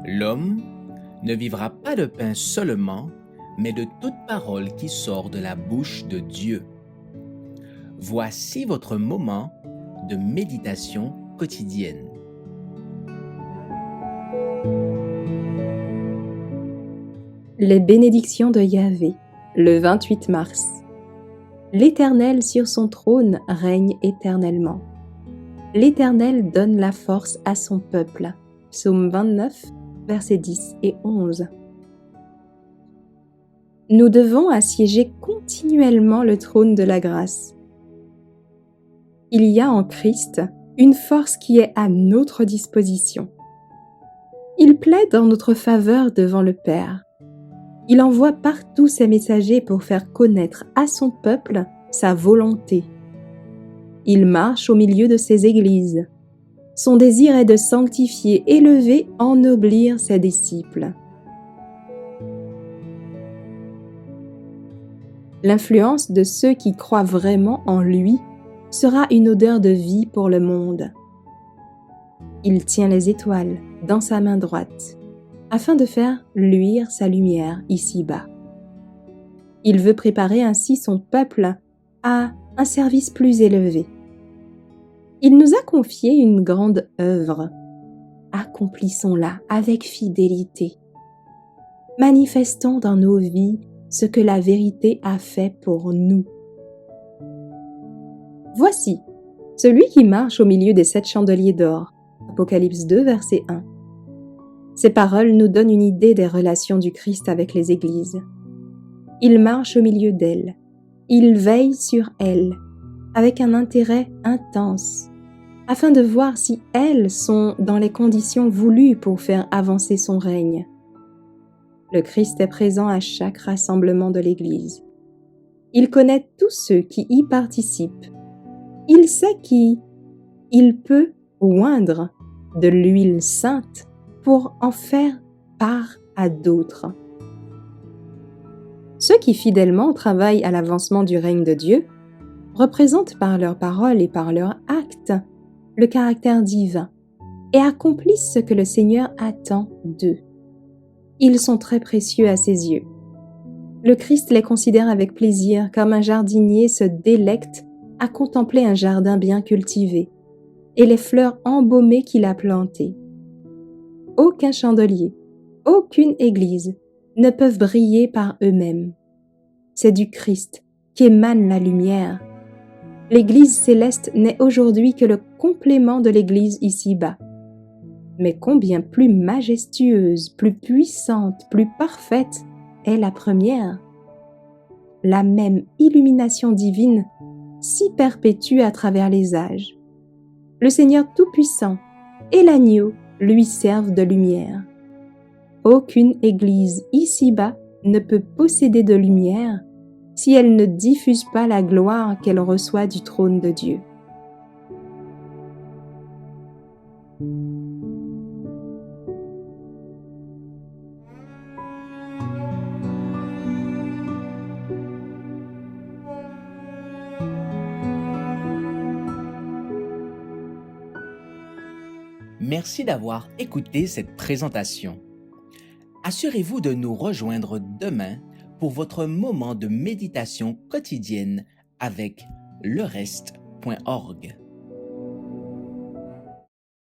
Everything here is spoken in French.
L'homme ne vivra pas de pain seulement, mais de toute parole qui sort de la bouche de Dieu. Voici votre moment de méditation quotidienne. Les bénédictions de Yahvé, le 28 mars. L'Éternel sur son trône règne éternellement. L'Éternel donne la force à son peuple. Psaume 29, versets 10 et 11. Nous devons assiéger continuellement le trône de la grâce. Il y a en Christ une force qui est à notre disposition. Il plaide en notre faveur devant le Père. Il envoie partout ses messagers pour faire connaître à son peuple sa volonté. Il marche au milieu de ses églises. Son désir est de sanctifier, élever, ennoblir ses disciples. L'influence de ceux qui croient vraiment en lui sera une odeur de vie pour le monde. Il tient les étoiles dans sa main droite, afin de faire luire sa lumière ici-bas. Il veut préparer ainsi son peuple à un service plus élevé. Il nous a confié une grande œuvre. Accomplissons-la avec fidélité. Manifestons dans nos vies ce que la vérité a fait pour nous. Voici celui qui marche au milieu des 7 chandeliers d'or. Apocalypse 2, verset 1. Ces paroles nous donnent une idée des relations du Christ avec les églises. Il marche au milieu d'elles. Il veille sur elles, avec un intérêt intense, afin de voir si elles sont dans les conditions voulues pour faire avancer son règne. Le Christ est présent à chaque rassemblement de l'Église. Il connaît tous ceux qui y participent. Il sait qui il peut oindre de l'huile sainte pour en faire part à d'autres. Ceux qui fidèlement travaillent à l'avancement du règne de Dieu représentent par leurs paroles et par leurs actes le caractère divin et accomplissent ce que le Seigneur attend d'eux. Ils sont très précieux à ses yeux. Le Christ les considère avec plaisir comme un jardinier se délecte à contempler un jardin bien cultivé et les fleurs embaumées qu'il a plantées. Aucun chandelier, aucune église ne peuvent briller par eux-mêmes. C'est du Christ qu'émane la lumière. L'Église céleste n'est aujourd'hui que le complément de l'Église ici-bas. Mais combien plus majestueuse, plus puissante, plus parfaite est la première. La même illumination divine s'y perpétue à travers les âges. Le Seigneur Tout-Puissant et l'agneau lui servent de lumière. Aucune église ici-bas ne peut posséder de lumière si elle ne diffuse pas la gloire qu'elle reçoit du trône de Dieu. Merci d'avoir écouté cette présentation. Assurez-vous de nous rejoindre demain pour votre moment de méditation quotidienne avec lereste.org.